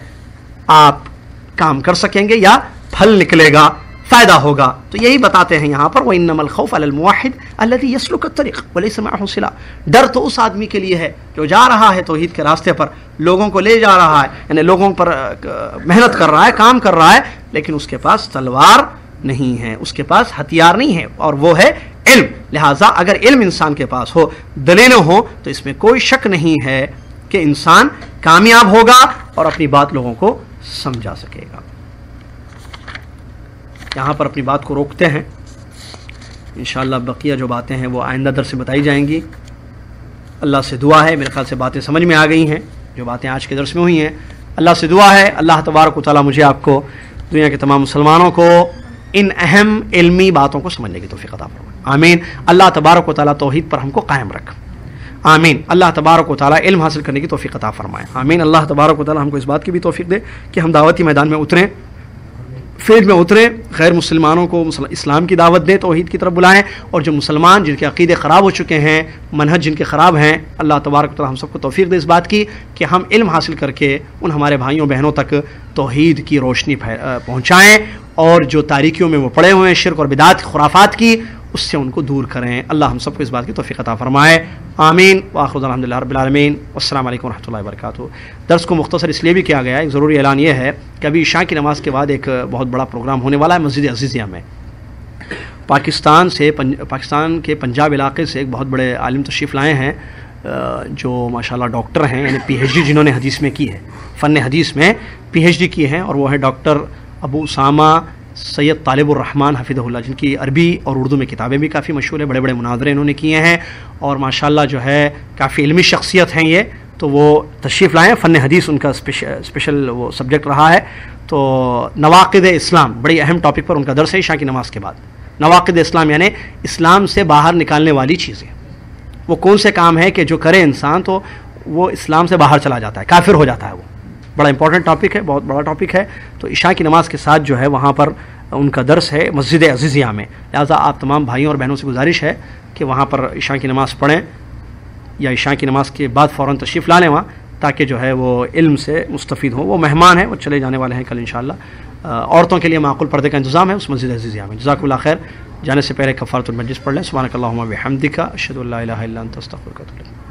آپ کام کر سکیں گے یا پھل نکلے گا, فائدہ ہوگا؟ تو یہی بتاتے ہیں یہاں پر وَإِنَّمَا الْخَوْفُ عَلَى الْمُوَحِّدِ الَّذِي يَسْلُكُ الطَّرِيقَ وَلَيْسَ مَعَهُ صِلَاحٌ. ڈر تو اس آدمی کے لیے ہے جو جا رہا ہے توحید کے راستے پر, لوگوں کو لے جا رہا ہے, یعنی لوگوں پر محنت کر رہا ہے, کام کر رہا ہے, لیکن اس کے پاس تلوار نہیں ہے, اس کے پاس ہتھیار نہیں ہے, اور وہ ہے علم. لہٰذا اگر علم انسان کے پاس ہو, دلیلیں ہوں, تو اس میں کوئی شک نہیں ہے کہ انسان کامیاب ہوگا اور اپنی بات لوگوں کو سمجھا سکے گا. یہاں پر اپنی بات کو روکتے ہیں, انشاءاللہ بقیہ جو باتیں ہیں وہ آئندہ درس سے بتائی جائیں گی. اللہ سے دعا ہے، میرے خیال سے باتیں سمجھ میں آ گئی ہیں جو باتیں آج کے درس میں ہوئی ہیں. اللہ سے دعا ہے اللہ تبارک و تعالیٰ مجھے آپ کو دنیا کے تمام مسلمانوں کو ان اہم علمی باتوں کو سمجھنے کی توفیق عطا فرمائے. آمین. اللہ تبارک و تعالیٰ توحید پر ہم کو قائم رکھ. آمین. اللہ تبارک و تعالیٰ علم حاصل کرنے کی توفیق عطا فرمائے. آمین. اللہ تبارک و تعالیٰ ہم کو اس بات کی بھی توفیق دے کہ ہم دعوتی میدان میں اتریں، فیلڈ میں اتریں، غیر مسلمانوں کو اسلام کی دعوت دیں، توحید کی طرف بلائیں، اور جو مسلمان جن کے عقیدے خراب ہو چکے ہیں، منہج جن کے خراب ہیں، اللہ تبارک و تعالیٰ ہم سب کو توفیق دے اس بات کی کہ ہم علم حاصل کر کے ان ہمارے بھائیوں بہنوں تک توحید کی روشنی پہنچائیں، اور جو تاریکیوں میں وہ پڑے ہوئے ہیں شرک اور بدعات خرافات کی، اس سے ان کو دور کریں. اللہ ہم سب کو اس بات کی توفیق عطا فرمائے. آمین. وآخر دعوانا الحمدللہ رب العالمین. والسلام علیکم ورحمۃ اللہ وبرکاتہ. درس کو مختصر اس لیے بھی کیا گیا ہے، ایک ضروری اعلان یہ ہے کہ ابھی عشاء کی نماز کے بعد ایک بہت بڑا پروگرام ہونے والا ہے مسجد عزیزیہ میں. پاکستان کے پنجاب علاقے سے ایک بہت بڑے عالم تشریف لائے ہیں جو ماشاءاللہ ڈاکٹر ہیں، یعنی پی ایچ ڈی جنہوں نے حدیث میں کی ہے، فن حدیث میں پی ایچ ڈی کی ہے، اور وہ ہے ڈاکٹر ابو اسامہ سید طالب الرحمن حفظہ اللہ، جن کی عربی اور اردو میں کتابیں بھی کافی مشہور ہیں، بڑے بڑے مناظرے انہوں نے کیے ہیں، اور ماشاءاللہ جو ہے کافی علمی شخصیت ہیں یہ. تو وہ تشریف لائے ہیں، فن حدیث ان کا اسپیشل وہ سبجیکٹ رہا ہے. تو نواقض اسلام بڑی اہم ٹاپک پر ان کا درس ہے عشاء کی نماز کے بعد. نواقض اسلام یعنی اسلام سے باہر نکالنے والی چیزیں، وہ کون سے کام ہے کہ جو کرے انسان تو وہ اسلام سے باہر چلا جاتا ہے، کافر ہو جاتا ہے. وہ بڑا امپورٹنٹ ٹاپک ہے، بہت بڑا ٹاپک ہے. تو عشاء کی نماز کے ساتھ جو ہے وہاں پر ان کا درس ہے مسجد عزیزیہ میں. لہٰذا آپ تمام بھائیوں اور بہنوں سے گزارش ہے کہ وہاں پر عشاء کی نماز پڑھیں، یا عشاء کی نماز کے بعد فوراً تشریف لا لیں وہاں، تاکہ جو ہے وہ علم سے مستفید ہوں. وہ مہمان ہیں، وہ چلے جانے والے ہیں کل انشاءاللہ. عورتوں کے لیے معقول پردے کا انتظام ہے اس مسجد عزیزیہ میں. جزاکم اللہ خیر. جانے سے پہلے کفارۃ المجلس پڑھ لیں. سبحانک اللہم و بحمدک، اشہد ان لا الہ الا انت، استغفرک و اتوب الیک.